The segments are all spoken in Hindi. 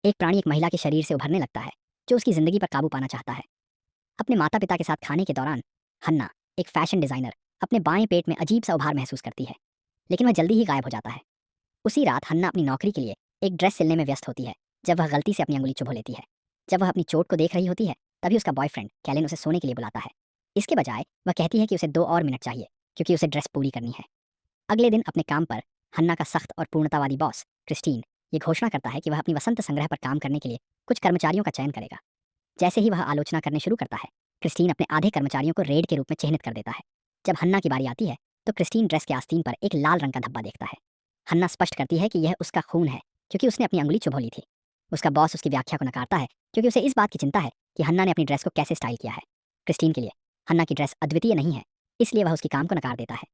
एक प्राणी एक महिला के शरीर से उभरने लगता है जो उसकी ज़िंदगी पर काबू पाना चाहता है। अपने माता-पिता के साथ खाने के दौरान हन्ना, एक फैशन डिज़ाइनर, अपने बाएँ पेट में अजीब सा उभार महसूस करती है, लेकिन वह जल्दी ही गायब हो जाता है। उसी रात हन्ना अपनी नौकरी के लिए एक ड्रेस सिलने में व्यस्त होती है, जब वह गलती से अपनी अंगुली चुभो लेती है। जब वह अपनी चोट को देख रही होती है, तभी उसका बॉयफ्रेंड कैलिन उसे सोने के लिए बुलाता है। इसके बजाय वह कहती है कि उसे 2 और मिनट चाहिए, क्योंकि उसे ड्रेस पूरी करनी है। अगले दिन अपने काम पर हन्ना का सख्त और पूर्णतावादी बॉस क्रिस्टीन ये घोषणा करता है कि वह अपनी वसंत संग्रह पर काम करने के लिए कुछ कर्मचारियों का चयन करेगा। जैसे ही वह आलोचना करने शुरू करता है, क्रिस्टीन अपने आधे कर्मचारियों को रेड के रूप में चिह्नित कर देता है। जब हन्ना की बारी आती है, तो क्रिस्टीन ड्रेस के आस्तीन पर एक लाल रंग का धब्बा देखता है। हन्ना स्पष्ट करती है कि यह उसका खून है, क्योंकि उसने अपनी अंगुली चुभो ली थी। उसका बॉस उसकी व्याख्या को नकारता है, क्योंकि उसे इस बात की चिंता है कि हन्ना ने अपनी ड्रेस को कैसे स्टाइल किया है। क्रिस्टीन के लिए हन्ना की ड्रेस अद्वितीय नहीं है, इसलिए वह उसके काम को नकार देता है।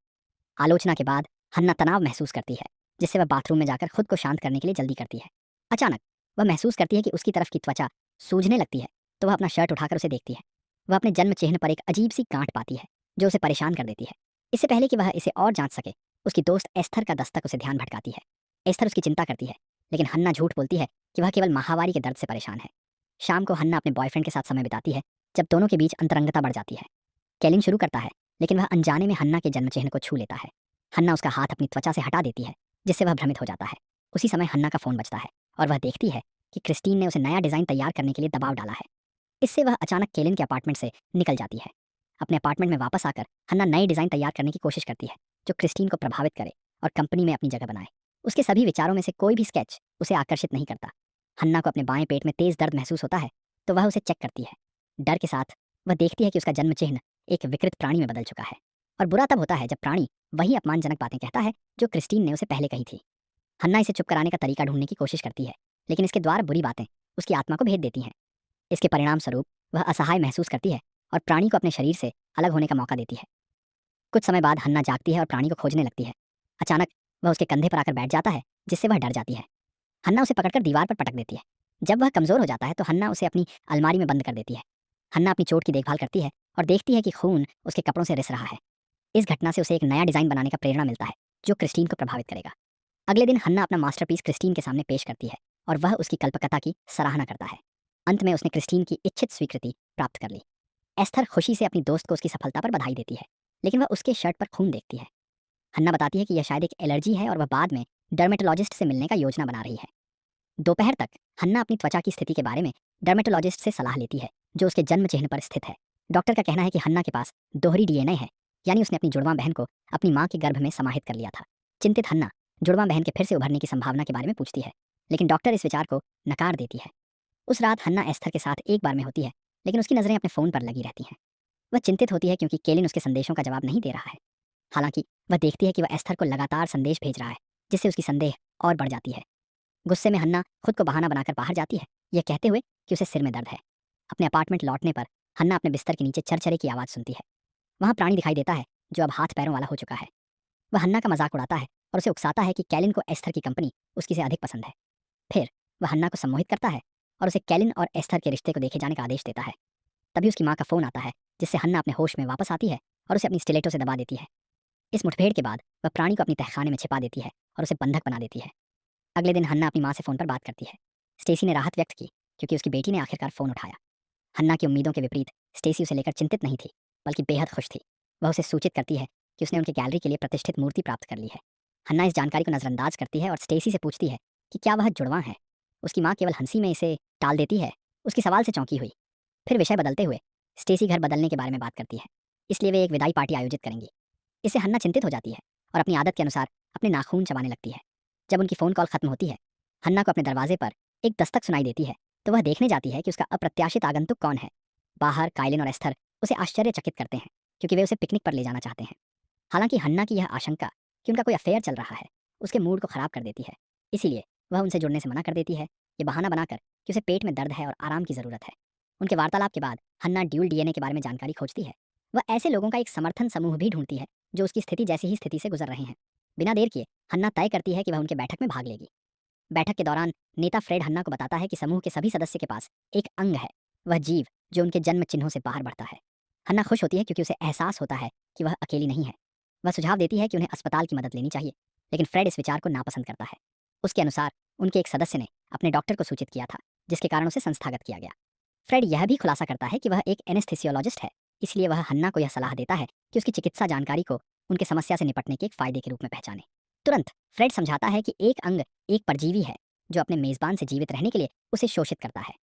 आलोचना के बाद हन्ना तनाव महसूस करती है, जिससे वह बाथरूम में जाकर खुद को शांत करने के लिए जल्दी करती है। अचानक वह महसूस करती है कि उसकी तरफ की त्वचा सूजने लगती है, तो वह अपना शर्ट उठाकर उसे देखती है। वह अपने जन्म चिह्न पर एक अजीब सी गांठ पाती है, जो उसे परेशान कर देती है। इससे पहले कि वह इसे और जांच सके, उसकी दोस्त एस्थर का दस्तक उसे ध्यान भटकाती है। एस्थर उसकी चिंता करती है, लेकिन हन्ना झूठ बोलती है कि वह केवल माहवारी के दर्द से परेशान है। शाम को हन्ना अपने बॉयफ्रेंड के साथ समय बिताती है, जब दोनों के बीच अंतरंगता बढ़ जाती है। केलिन शुरू करता है, लेकिन वह अनजाने में हन्ना के जन्म चिह्न को छू लेता है। हन्ना उसका हाथ अपनी त्वचा से हटा देती है, जिससे वह भ्रमित हो जाता है। उसी समय हन्ना का फ़ोन बजता है और वह देखती है कि क्रिस्टीन ने उसे नया डिज़ाइन तैयार करने के लिए दबाव डाला है। इससे वह अचानक केलिन के अपार्टमेंट से निकल जाती है। अपने अपार्टमेंट में वापस आकर हन्ना नए डिज़ाइन तैयार करने की कोशिश करती है, जो क्रिस्टीन को प्रभावित करे और कंपनी में अपनी जगह बनाए। उसके सभी विचारों में से कोई भी स्केच उसे आकर्षित नहीं करता। हन्ना को अपने बाएं पेट में तेज़ दर्द महसूस होता है, तो वह उसे चेक करती है। डर के साथ वह देखती है कि उसका जन्म चिह्न एक विकृत प्राणी में बदल चुका है। और बुरा तब होता है जब प्राणी वही अपमानजनक बातें कहता है जो क्रिस्टीन ने उसे पहले कही थी। हन्ना इसे चुप कराने का तरीका ढूंढने की कोशिश करती है, लेकिन इसके द्वारा बुरी बातें उसकी आत्मा को भेद देती हैं। इसके परिणाम स्वरूप वह असहाय महसूस करती है और प्राणी को अपने शरीर से अलग होने का मौका देती है। कुछ समय बाद हन्ना जागती है और प्राणी को खोजने लगती है। अचानक वह उसके कंधे पर आकर बैठ जाता है, जिससे वह डर जाती है। हन्ना उसे पकड़कर दीवार पर पटक देती है। जब वह कमज़ोर हो जाता है, तो हन्ना उसे अपनी अलमारी में बंद कर देती है। हन्ना अपनी चोट की देखभाल करती है और देखती है कि खून उसके कपड़ों से रिस रहा है। इस घटना से उसे एक नया डिज़ाइन बनाने का प्रेरणा मिलता है, जो क्रिस्टीन को प्रभावित करेगा। अगले दिन हन्ना अपना मास्टरपीस क्रिस्टीन के सामने पेश करती है और वह उसकी कल्पकता की सराहना करता है। अंत में उसने क्रिस्टीन की इच्छित स्वीकृति प्राप्त कर ली। एस्थर खुशी से अपनी दोस्त को उसकी सफलता पर बधाई देती है, लेकिन वह उसके शर्ट पर खून देखती है। हन्ना बताती है कि यह शायद एक एलर्जी है और वह बाद में डर्मेटोलॉजिस्ट से मिलने का योजना बना रही है। दोपहर तक हन्ना अपनी त्वचा की स्थिति के बारे में डर्मेटोलॉजिस्ट से सलाह लेती है, जो उसके जन्म चिह्न पर स्थित है। डॉक्टर का कहना है कि हन्ना के पास दोहरी डीएनए है, यानी उसने अपनी जुड़वां बहन को अपनी माँ के गर्भ में समाहित कर लिया था। चिंतित हन्ना जुड़वां बहन के फिर से उभरने की संभावना के बारे में पूछती है, लेकिन डॉक्टर इस विचार को नकार देती है। उस रात हन्ना एस्थर के साथ एक बार में होती है, लेकिन उसकी नज़रें अपने फ़ोन पर लगी रहती हैं। वह चिंतित होती है क्योंकि केलिन उसके संदेशों का जवाब नहीं दे रहा है। हालांकि वह देखती है कि वह एस्थर को लगातार संदेश भेज रहा है, जिससे उसकी संदेह और बढ़ जाती है। गुस्से में हन्ना खुद को बहाना बनाकर बाहर जाती है, यह कहते हुए कि उसे सिर में दर्द है। अपने अपार्टमेंट लौटने पर हन्ना अपने बिस्तर के नीचे चरचरे की आवाज़ सुनती है। वहाँ प्राणी दिखाई देता है, जो अब हाथ पैरों वाला हो चुका है। वह हन्ना का मजाक उड़ाता है और उसे उकसाता है कि कैलिन को एस्थर की कंपनी उसकी से अधिक पसंद है। फिर वह हन्ना को सम्मोहित करता है और उसे कैलिन और एस्थर के रिश्ते को देखे जाने का आदेश देता है। तभी उसकी माँ का फ़ोन आता है, जिससे हन्ना अपने होश में वापस आती है और उसे अपनी स्टिलेटो से दबा देती है। इस मुठभेड़ के बाद वह प्राणी को अपनी तहखाने में छिपा देती है और उसे बंधक बना देती है। अगले दिन हन्ना अपनी माँ से फ़ोन पर बात करती है। स्टेसी ने राहत व्यक्त की, क्योंकि उसकी बेटी ने आखिरकार फ़ोन उठाया। हन्ना की उम्मीदों के विपरीत स्टेसी उसे लेकर चिंतित नहीं थी, बल्कि बेहद खुश थी। वह उसे सूचित करती है कि उसने उनकी गैलरी के लिए प्रतिष्ठित मूर्ति प्राप्त कर ली है। हन्ना इस जानकारी को नज़रअंदाज करती है और स्टेसी से पूछती है कि क्या वह जुड़वां है। उसकी माँ केवल हंसी में इसे टाल देती है, उसकी सवाल से चौंकी हुई। फिर विषय बदलते हुए स्टेसी घर बदलने के बारे में बात करती है, इसलिए वे एक विदाई पार्टी आयोजित करेंगी। इससे हन्ना चिंतित हो जाती है और अपनी आदत के अनुसार अपने नाखून चबाने लगती है। जब उनकी फ़ोन कॉल खत्म होती है, हन्ना को अपने दरवाजे पर एक दस्तक सुनाई देती है, तो वह देखने जाती है कि उसका अप्रत्याशित आगंतुक कौन है। बाहर काइलिन और एस्थर उसे आश्चर्यचकित करते हैं, क्योंकि वे उसे पिकनिक पर ले जाना चाहते हैं। हालांकि हन्ना की यह आशंका कि उनका कोई अफेयर चल रहा है, उसके मूड को ख़राब कर देती है। इसीलिए वह उनसे जुड़ने से मना कर देती है, ये बहाना बनाकर कि उसे पेट में दर्द है और आराम की ज़रूरत है। उनके वार्तालाप के बाद हन्ना ड्यूल डीएनए के बारे में जानकारी खोजती है। वह ऐसे लोगों का एक समर्थन समूह भी ढूंढती है, जो उसकी स्थिति जैसी ही स्थिति से गुजर रहे हैं। बिना देर किए हन्ना तय करती है कि वह उनके बैठक में भाग लेगी। बैठक के दौरान नेता फ्रेड हन्ना को बताता है कि समूह के सभी सदस्य के पास एक अंग है, वह जीव जो उनके जन्म चिन्हों से बाहर बढ़ता है। हन्ना खुश होती है क्योंकि उसे एहसास होता है कि वह अकेली नहीं है। वह सुझाव देती है कि उन्हें अस्पताल की मदद लेनी चाहिए, लेकिन फ्रेड इस विचार को नापसंद करता है। उसके अनुसार उनके एक सदस्य ने अपने डॉक्टर को सूचित किया था, जिसके कारण उसे संस्थागत किया गया। फ्रेड यह भी खुलासा करता है कि वह एक एनेस्थेसियोलॉजिस्ट है, इसलिए वह हन्ना को यह सलाह देता है कि उसकी चिकित्सा जानकारी को उनके समस्या से निपटने के एक फायदे के रूप में पहचाने। तुरंत फ्रेड समझाता है कि एक अंग एक परजीवी है जो अपने मेजबान से जीवित रहने के लिए उसे शोषित करता है।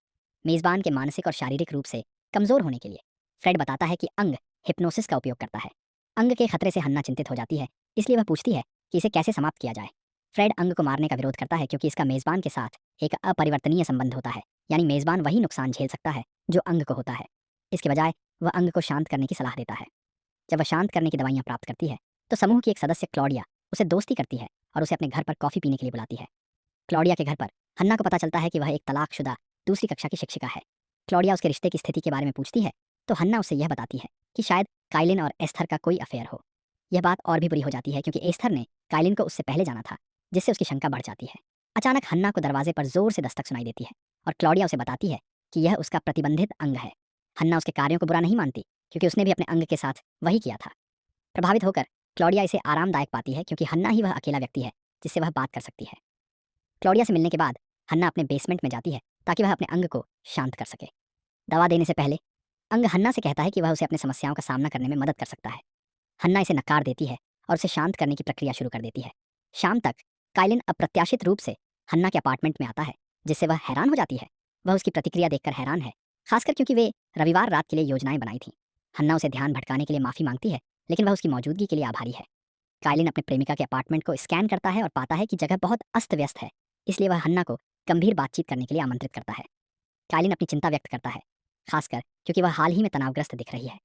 मेजबान के मानसिक और शारीरिक रूप से कमजोर होने के लिए फ्रेड बताता है कि अंग हिप्नोसिस का उपयोग करता है। अंग के खतरे से हन्ना चिंतित हो जाती है, इसलिए वह पूछती है कि इसे कैसे समाप्त किया जाए। फ्रेड अंग को मारने का विरोध करता है क्योंकि इसका मेजबान के साथ एक अपरिवर्तनीय संबंध होता है, यानी मेजबान वही नुकसान झेल सकता है जो अंग को होता है। इसके बजाय वह अंग को शांत करने की सलाह देता है। जब वह शांत करने की दवाइयाँ प्राप्त करती है तो समूह की एक सदस्य क्लॉडिया उसे दोस्ती करती है और उसे अपने घर पर कॉफ़ी पीने के लिए बुलाती है। क्लॉडिया के घर पर हन्ना को पता चलता है कि वह एक तलाकशुदा दूसरी कक्षा की शिक्षिका है। क्लॉडिया उसके रिश्ते की स्थिति के बारे में पूछती है तो हन्ना उससे यह बताती है कि शायद काइलिन और एस्थर का कोई अफेयर हो। यह बात और भी बुरी हो जाती है क्योंकि एस्थर ने काइलिन को उससे पहले जाना था, जिससे उसकी शंका बढ़ जाती है। अचानक हन्ना को दरवाजे पर जोर से दस्तक सुनाई देती है और क्लॉडिया उसे बताती है कि यह उसका प्रतिबंधित अंग है। हन्ना उसके कार्यों को बुरा नहीं मानती क्योंकि उसने भी अपने अंग के साथ वही किया था। प्रभावित होकर क्लॉडिया इसे आरामदायक पाती है क्योंकि हन्ना ही वह अकेला व्यक्ति है जिससे वह बात कर सकती है। क्लॉडिया से मिलने के बाद हन्ना अपने बेसमेंट में जाती है ताकि वह अपने अंग को शांत कर सके। दवा देने से पहले अंग हन्ना से कहता है कि वह उसे अपनी समस्याओं का सामना करने में मदद कर सकता है। हन्ना इसे नकार देती है और उसे शांत करने की प्रक्रिया शुरू कर देती है। शाम तक काइलिन अप्रत्याशित रूप से हन्ना के अपार्टमेंट में आता है, जिससे वह हैरान हो जाती है। वह उसकी प्रतिक्रिया देखकर हैरान है, खासकर क्योंकि वे रविवार रात के लिए योजनाएं बनाई थीं। हन्ना उसे ध्यान भटकाने के लिए माफ़ी मांगती है, लेकिन वह उसकी मौजूदगी के लिए आभारी है। काइलिन अपने प्रेमिका के अपार्टमेंट को स्कैन करता है और पाता है कि जगह बहुत अस्त व्यस्त है, इसलिए वह हन्ना को गंभीर बातचीत करने के लिए आमंत्रित करता है। काइलिन अपनी चिंता व्यक्त करता है, खासकर क्योंकि वह हाल ही में तनावग्रस्त दिख रही है।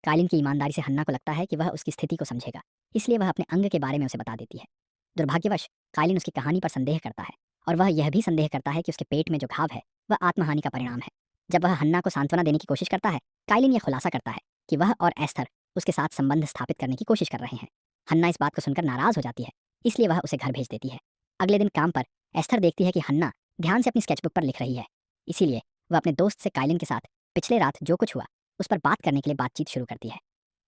काइलिन की ईमानदारी से हन्ना को लगता है कि वह उसकी स्थिति को समझेगा, इसलिए वह अपने अंग के बारे में उसे बता देती है। दुर्भाग्यवश काइलिन उसकी कहानी पर संदेह करता है और वह यह भी संदेह करता है कि उसके पेट में जो घाव है वह आत्महानि का परिणाम है। जब वह हन्ना को सांत्वना देने की कोशिश करता है, काइलिन यह खुलासा करता है कि वह और एस्थर उसके साथ संबंध स्थापित करने की कोशिश कर रहे हैं। हन्ना इस बात को सुनकर नाराज हो जाती है, इसलिए वह उसे घर भेज देती है। अगले दिन काम पर एस्थर देखती है कि हन्ना ध्यान से अपनी स्केचबुक पर लिख रही है, इसीलिए वह अपने दोस्त से काइलिन के साथ पिछले रात जो कुछ हुआ उस पर बात करने के लिए बातचीत शुरू करती है।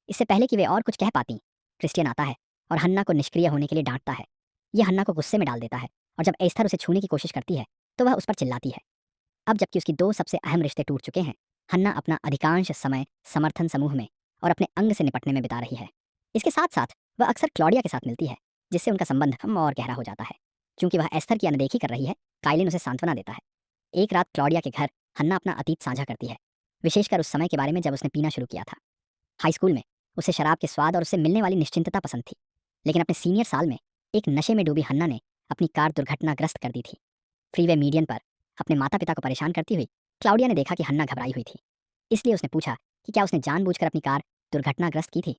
इससे पहले कि वे और कुछ कह पाती, क्रिस्टियन आता है और हन्ना को निष्क्रिय होने के लिए डांटता है। यह हन्ना को गुस्से में डाल देता है और जब एस्थर उसे छूने की कोशिश करती है तो वह उस पर चिल्लाती है। अब जबकि उसकी दो सबसे अहम रिश्ते टूट चुके हैं, हन्ना अपना अधिकांश समय समर्थन समूह में और अपने अंग से निपटने में बिता रही है। इसके साथ साथ वह अक्सर क्लॉडिया के साथ मिलती है, जिससे उनका संबंध हम और गहरा हो जाता है। क्योंकि वह एस्थर की अनदेखी कर रही है, काइलिन उसे सांत्वना देता है। एक रात क्लॉडिया के घर हन्ना अपना अतीत साझा करती है, विशेषकर उस समय के बारे में जब उसने पीना शुरू किया था। हाई स्कूल में उसे शराब के स्वाद और उससे मिलने वाली निश्चिंतता पसंद थी, लेकिन अपने सीनियर साल में एक नशे में डूबी हन्ना ने अपनी कार दुर्घटनाग्रस्त कर दी थी। फ्रीवे मीडियन पर अपने माता पिता को परेशान करती हुई क्लाउडिया ने देखा कि हन्ना घबराई हुई थी, इसलिए उसने पूछा कि क्या उसने जानबूझकर अपनी कार दुर्घटनाग्रस्त की थी।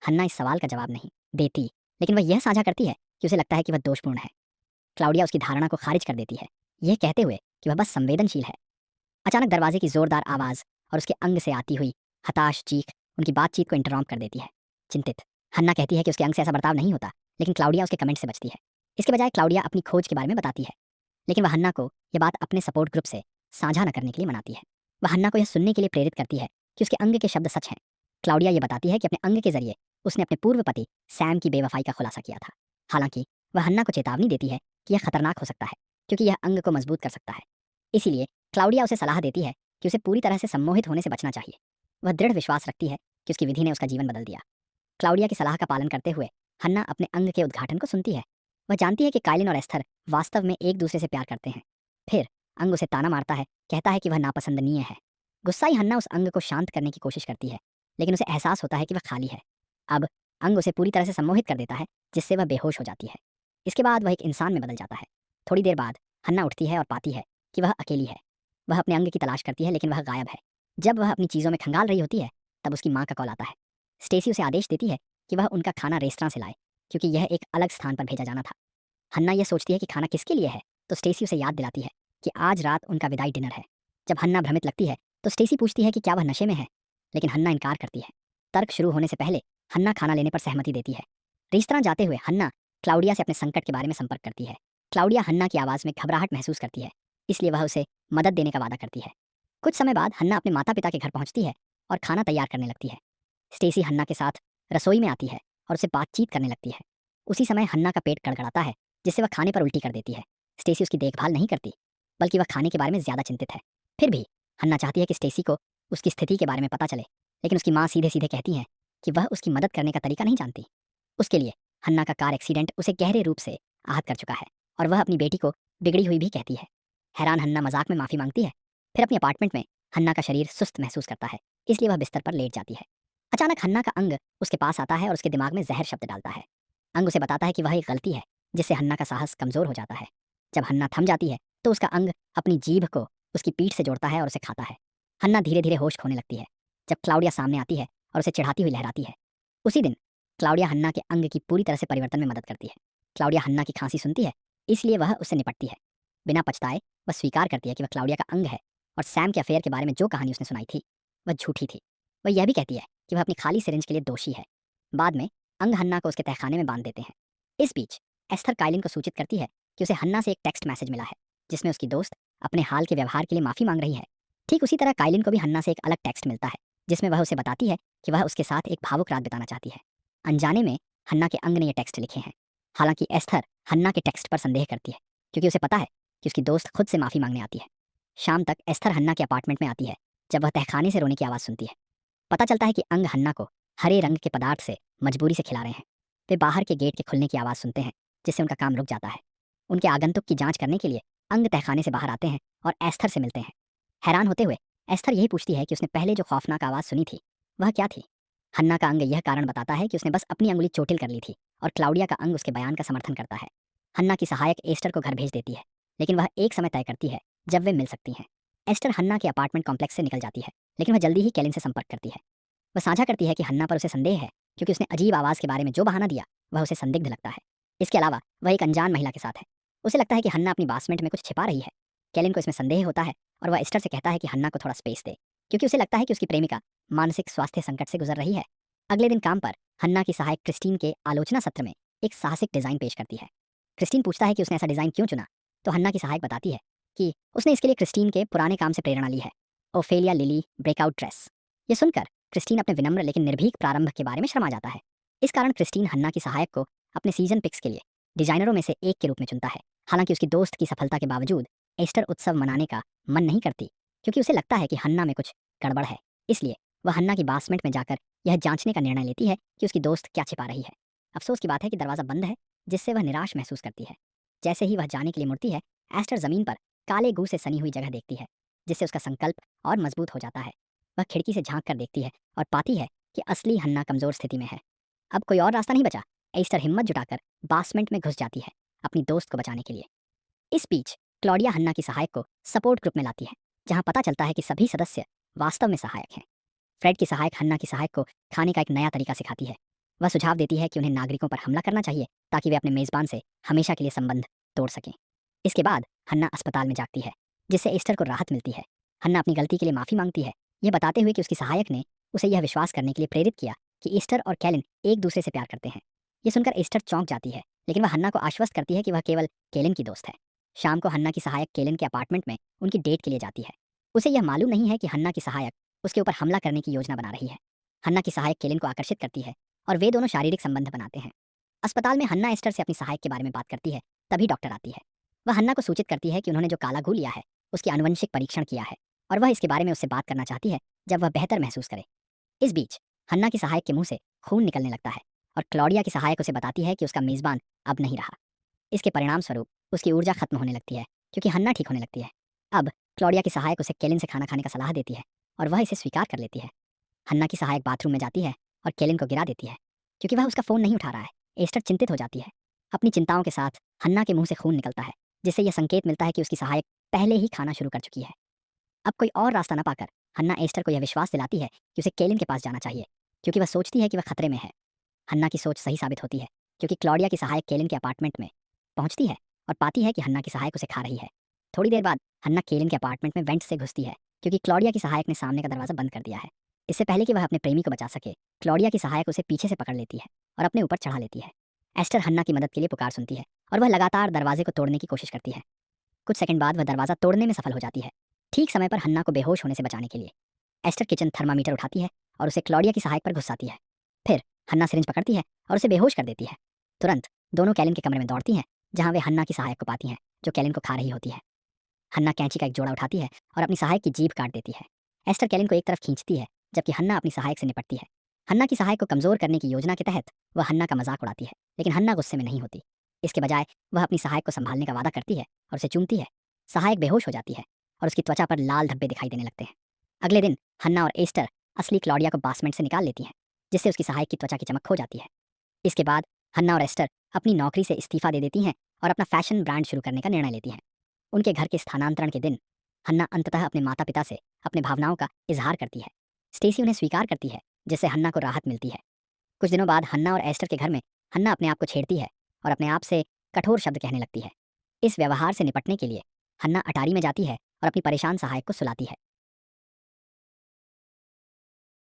हन्ना इस सवाल का जवाब नहीं देती, लेकिन वह यह साझा करती है कि उसे लगता है कि वह दोषपूर्ण है। क्लाउडिया उसकी धारणा को खारिज कर देती है, यह कहते हुए कि वह बस संवेदनशील है। अचानक दरवाजे की जोरदार आवाज़ और उसके अंग से आती हुई हताश चीख उनकी बातचीत को इंटररॉम्प कर देती है। चिंतित हन्ना कहती है कि उसके अंग से ऐसा बर्ताव नहीं होता, लेकिन क्लाउडिया उसके कमेंट से बचती है। इसके बजाय क्लाउडिया अपनी खोज के बारे में बताती है, लेकिन वह हन्ना को यह बात अपने सपोर्ट ग्रुप से साझा न करने के लिए मनाती है। वह हन्ना को यह सुनने के लिए प्रेरित करती है कि उसके अंग के शब्द सच हैं। क्लाउडिया यह बताती है कि अपने अंग के जरिए उसने अपने पूर्व पति सैम की बेवफाई का खुलासा किया था। हालांकि वह हन्ना को चेतावनी देती है कि यह खतरनाक हो सकता है क्योंकि यह अंग को मजबूत कर सकता है। इसीलिए क्लाउडिया उसे सलाह देती है कि उसे पूरी तरह से सम्मोहित होने से बचना चाहिए। वह दृढ़ विश्वास रखती है कि उसकी विधि ने उसका जीवन बदल दिया। क्लाउडिया की सलाह का पालन करते हुए हन्ना अपने अंग के उद्घाटन को सुनती है। वह जानती है कि काइलिन और एस्थर वास्तव में एक दूसरे से प्यार करते हैं। फिर अंग उसे ताना मारता है, कहता है कि वह नापसंदनीय है। गुस्साई हन्ना उस अंग को शांत करने की कोशिश करती है, लेकिन उसे एहसास होता है कि वह खाली है। अब अंग उसे पूरी तरह से सम्मोहित कर देता है, जिससे वह बेहोश हो जाती है। इसके बाद वह एक इंसान में बदल जाता है। थोड़ी देर बाद हन्ना उठती है और पाती है कि वह अकेली है। वह अपने अंग की तलाश करती है, लेकिन वह गायब है। जब वह अपनी चीज़ों में खंगाल रही होती है, तब उसकी माँ का कॉल आता है। स्टेसी उसे आदेश देती है कि वह उनका खाना रेस्तरां से लाए, क्योंकि यह एक अलग स्थान पर भेजा जाना था। हन्ना यह सोचती है कि खाना किसके लिए है, तो स्टेसी उसे याद दिलाती है कि आज रात उनका विदाई डिनर है। जब हन्ना भ्रमित लगती है तो स्टेसी पूछती है कि क्या वह नशे में है, लेकिन हन्ना इनकार करती है। तर्क शुरू होने से पहले हन्ना खाना लेने पर सहमति देती है। रेस्तरां जाते हुए हन्ना क्लाउडिया से अपने संकट के बारे में संपर्क करती है। क्लाउडिया हन्ना की आवाज़ में घबराहट महसूस करती है, इसलिए वह उसे मदद देने का वादा करती है। कुछ समय बाद हन्ना अपने माता पिता के घर पहुंचती है और खाना तैयार करने लगती है। स्टेसी हन्ना के साथ रसोई में आती है और उससे बातचीत करने लगती है। उसी समय हन्ना का पेट गड़गड़ाता है, जिससे वह खाने पर उल्टी कर देती है। स्टेसी उसकी देखभाल नहीं करती, बल्कि वह खाने के बारे में ज़्यादा चिंतित है। फिर भी हन्ना चाहती है कि स्टेसी को उसकी स्थिति के बारे में पता चले, लेकिन उसकी माँ सीधे-सीधे कहती हैं कि वह उसकी मदद करने का तरीका नहीं जानती। उसके लिए हन्ना का कार एक्सीडेंट उसे गहरे रूप से आहत कर चुका है और वह अपनी बेटी को बिगड़ी हुई भी कहती है। हैरान हन्ना मजाक में माफ़ी मांगती है। फिर अपनी अपार्टमेंट में हन्ना का शरीर सुस्त महसूस करता है, इसलिए वह बिस्तर पर लेट जाती है। अचानक हन्ना का अंग उसके पास आता है और उसके दिमाग में जहर शब्द डालता है। अंग उसे बताता है कि वह एक गलती है, जिससे हन्ना का साहस कमज़ोर हो जाता है। जब हन्ना थम जाती है तो उसका अंग अपनी जीभ को उसकी पीठ से जोड़ता है और उसे खाता है। हन्ना धीरे धीरे होश खोने लगती है जब क्लाउडिया सामने आती है और उसे चिढ़ाती हुई लहराती है। उसी दिन क्लाउडिया हन्ना के अंग की पूरी तरह से परिवर्तन में मदद करती है। क्लाउडिया हन्ना की खांसी सुनती है, इसलिए वह उससे निपटती है। बिना पछताए वह स्वीकार करती है कि वह क्लाउडिया का अंग है और सैम के अफेयर के बारे में जो कहानी उसने सुनाई थी वह झूठी थी। वह यह भी कहती है कि वह अपनी खाली सिरिंज के लिए दोषी है। बाद में अंग हन्ना को उसके तहखाने में बांध देते हैं। इस बीच एस्थर काइलिन को सूचित करती है कि उसे हन्ना से एक टेक्स्ट मैसेज मिला है, जिसमें उसकी दोस्त अपने हाल के व्यवहार के लिए माफ़ी मांग रही है। ठीक उसी तरह काइलिन को भी हन्ना से एक अलग टेक्स्ट मिलता है, जिसमें वह उसे बताती है कि वह उसके साथ एक भावुक रात बिताना चाहती है। अनजाने में हन्ना के अंग ने ये टेक्स्ट लिखे हैं। हालांकि एस्थर हन्ना के टेक्स्ट पर संदेह करती है, क्योंकि उसे पता है कि उसकी दोस्त खुद से माफ़ी मांगने आती है। शाम तक एस्थर हन्ना के अपार्टमेंट में आती है। जब वह तहखाने से रोने की आवाज़ सुनती है, पता चलता है कि अंग हन्ना को हरे रंग के पदार्थ से मजबूरी से खिला रहे हैं। वे बाहर के गेट के खुलने की आवाज़ सुनते हैं, जिससे उनका काम रुक जाता है। उनके आगंतुक की जांच करने के लिए अंग तहखाने से बाहर आते हैं और एस्थर से मिलते हैं। हैरान होते हुए एस्थर यही पूछती है कि उसने पहले जो खौफनाक आवाज़ सुनी थी वह क्या थी। हन्ना का अंग यह कारण बताता है कि उसने बस अपनी अंगुली चोटिल कर ली थी और क्लाउडिया का अंग उसके बयान का समर्थन करता है। हन्ना की सहायक एस्टर को घर भेज देती है, लेकिन वह एक समय तय करती है जब वे मिल सकती हैं। एस्टर हन्ना के अपार्टमेंट कॉम्प्लेक्स से निकल जाती है, लेकिन वह जल्दी ही कैलिन से संपर्क करती है। वह साझा करती है कि हन्ना पर उसे संदेह है, क्योंकि उसने अजीब आवाज़ के बारे में जो बहाना दिया वह उसे संदिग्ध लगता है। इसके अलावा वह एक अनजान महिला के साथ है। उसे लगता है कि हन्ना अपनी बासमेंट में कुछ छिपा रही है। कैलिन को इसमें संदेह होता है और वह एस्टर से कहता है कि हन्ना को थोड़ा स्पेस दे, क्योंकि उसे लगता है कि उसकी प्रेमिका मानसिक स्वास्थ्य संकट से गुजर रही है। अगले दिन काम पर हन्ना की सहायक क्रिस्टीन के आलोचना सत्र में एक साहसिक डिज़ाइन पेश करती है। क्रिस्टीन पूछता है कि उसने ऐसा डिज़ाइन क्यों चुना, तो हन्ना की सहायक बताती है कि उसने इसके लिए क्रिस्टीन के पुराने काम से प्रेरणा ली है, ओफेलिया लिली ब्रेकआउट ड्रेस। ये सुनकर क्रिस्टीन अपने विनम्र लेकिन निर्भीक प्रारंभ के बारे में शर्मा जाता है। इस कारण क्रिस्टीन हन्ना की सहायक को अपने सीजन पिक्स के लिए डिजाइनरों में से एक के रूप में चुनता है। हालांकि उसकी दोस्त की सफलता के बावजूद ईस्टर उत्सव मनाने का मन नहीं करती, क्योंकि उसे लगता है कि हन्ना में कुछ गड़बड़ है। इसलिए वह हन्ना की बासमेंट में जाकर यह जांचने का निर्णय लेती है कि उसकी दोस्त क्या छिपा रही है। अफसोस की बात है कि दरवाज़ा बंद है, जिससे वह निराश महसूस करती है। जैसे ही वह जाने के लिए मुड़ती है, एस्टर ज़मीन पर काले गू से सनी हुई जगह देखती है, जिससे उसका संकल्प और मजबूत हो जाता है। वह खिड़की से झांक कर देखती है और पाती है कि असली हन्ना कमज़ोर स्थिति में है। अब कोई और रास्ता नहीं बचा। एस्टर हिम्मत जुटाकर बासमेंट में घुस जाती है, अपनी दोस्त को बचाने के लिए। इस बीच क्लॉडिया हन्ना की सहायक को सपोर्ट ग्रुप में लाती है, जहां पता चलता है कि सभी सदस्य वास्तव में सहायक हैं। फ्रेड की सहायक हन्ना की सहायक को खाने का एक नया तरीका सिखाती है। वह सुझाव देती है कि उन्हें नागरिकों पर हमला करना चाहिए, ताकि वे अपने मेज़बान से हमेशा के लिए संबंध तोड़ सकें। इसके बाद हन्ना अस्पताल में जागती है, जिससे एस्टर को राहत मिलती है। हन्ना अपनी गलती के लिए माफ़ी मांगती है, यह बताते हुए कि उसकी सहायक ने उसे यह विश्वास करने के लिए प्रेरित किया कि एस्टर और कैलिन एक दूसरे से प्यार करते हैं। ये सुनकर एस्टर चौंक जाती है, लेकिन वह हन्ना को आश्वस्त करती है कि वह केवल कैलिन की दोस्त है। शाम को हन्ना की सहायक कैलिन के अपार्टमेंट में उनकी डेट के लिए जाती है। उसे यह मालूम नहीं है कि हन्ना की सहायक उसके ऊपर हमला करने की योजना बना रही है। हन्ना की सहायक कैलिन को आकर्षित करती है और वे दोनों शारीरिक संबंध बनाते हैं। अस्पताल में हन्ना एस्टर से अपनी सहायक के बारे में बात करती है, तभी डॉक्टर आती है। वह हन्ना को सूचित करती है कि उन्होंने जो काला गू लिया है उसकी आनुवंशिक परीक्षण किया है और वह इसके बारे में उससे बात करना चाहती है जब वह बेहतर महसूस करे। इस बीच हन्ना की सहायक के मुंह से खून निकलने लगता है और क्लॉडिया की सहायक उसे बताती है कि उसका मेज़बान अब नहीं रहा। इसके परिणाम स्वरूप उसकी ऊर्जा खत्म होने लगती है, क्योंकि हन्ना ठीक होने लगती है। अब क्लॉडिया की सहायक उसे केलिन से खाना खाने का सलाह देती है और वह इसे स्वीकार कर लेती है। हन्ना की सहायक बाथरूम में जाती है और केलिन को गिरा देती है, क्योंकि वह उसका फ़ोन नहीं उठा रहा है। एस्टर चिंतित हो जाती है। अपनी चिंताओं के साथ हन्ना के मुंह से खून निकलता है, जिससे यह संकेत मिलता है कि उसकी सहायक पहले ही खाना शुरू कर चुकी है। अब कोई और रास्ता न पाकर हन्ना एस्टर को यह विश्वास दिलाती है कि उसे केलिन के पास जाना चाहिए, क्योंकि वह सोचती है कि वह खतरे में है। हन्ना की सोच सही साबित होती है, क्योंकि क्लॉडिया की सहायक केलिन के अपार्टमेंट में पहुंचती है और पाती है कि हन्ना की सहायक उसे खा रही है। थोड़ी देर बाद हन्ना केलिन के अपार्टमेंट में वेंट से घुसती है, क्योंकि क्लॉडिया की सहायक ने सामने का दरवाज़ा बंद कर दिया है। इससे पहले कि वह अपने प्रेमी को बचा सके, क्लॉडिया की सहायक उसे पीछे से पकड़ लेती है और अपने ऊपर चढ़ा लेती है। एस्टर हन्ना की मदद के लिए पुकार सुनती है और वह लगातार दरवाजे को तोड़ने की कोशिश करती है। कुछ सेकंड बाद वह दरवाज़ा तोड़ने में सफल हो जाती है, ठीक समय पर हन्ना को बेहोश होने से बचाने के लिए। एस्टर किचन थर्मामीटर उठाती है और उसे क्लॉडिया की सहायक पर घुसाती है। फिर हन्ना सिरिंज पकड़ती है और उसे बेहोश कर देती है। तुरंत दोनों कैलिन के कमरे में दौड़ती हैं, जहां वे हन्ना की सहायक को पाती हैं, जो कैलिन को खा रही होती है। हन्ना कैंची का एक जोड़ा उठाती है और अपनी सहायक की जीभ काट देती है। एस्टर कैलिन को एक तरफ खींचती है, जबकि हन्ना अपनी सहायक से निपटती है। हन्ना की सहायक को कमज़ोर करने की योजना के तहत वह हन्ना का मजाक उड़ाती है, लेकिन हन्ना गुस्से में नहीं होती। इसके बजाय वह अपनी सहायक को संभालने का वादा करती है और उसे चूमती है। सहायक बेहोश हो जाती है और उसकी त्वचा पर लाल धब्बे दिखाई देने लगते हैं। अगले दिन हन्ना और एस्टर असली क्लॉडिया को बासमेंट से निकाल लेती हैं, जिससे उसकी सहायक की त्वचा की चमक खो जाती है। इसके बाद हन्ना और एस्टर अपनी नौकरी से इस्तीफा दे देती हैं और अपना फैशन ब्रांड शुरू करने का निर्णय लेती हैं। उनके घर के स्थानांतरण के दिन हन्ना अंततः अपने माता पिता से अपने भावनाओं का इजहार करती है। स्टेसी उन्हें स्वीकार करती है, जिससे हन्ना को राहत मिलती है। कुछ दिनों बाद हन्ना और एस्टर के घर में हन्ना अपने आप को छेड़ती है और अपने आप से कठोर शब्द कहने लगती है। इस व्यवहार से निपटने के लिए हन्ना अटारी में जाती है और अपनी परेशान सहायक को सुलाती है।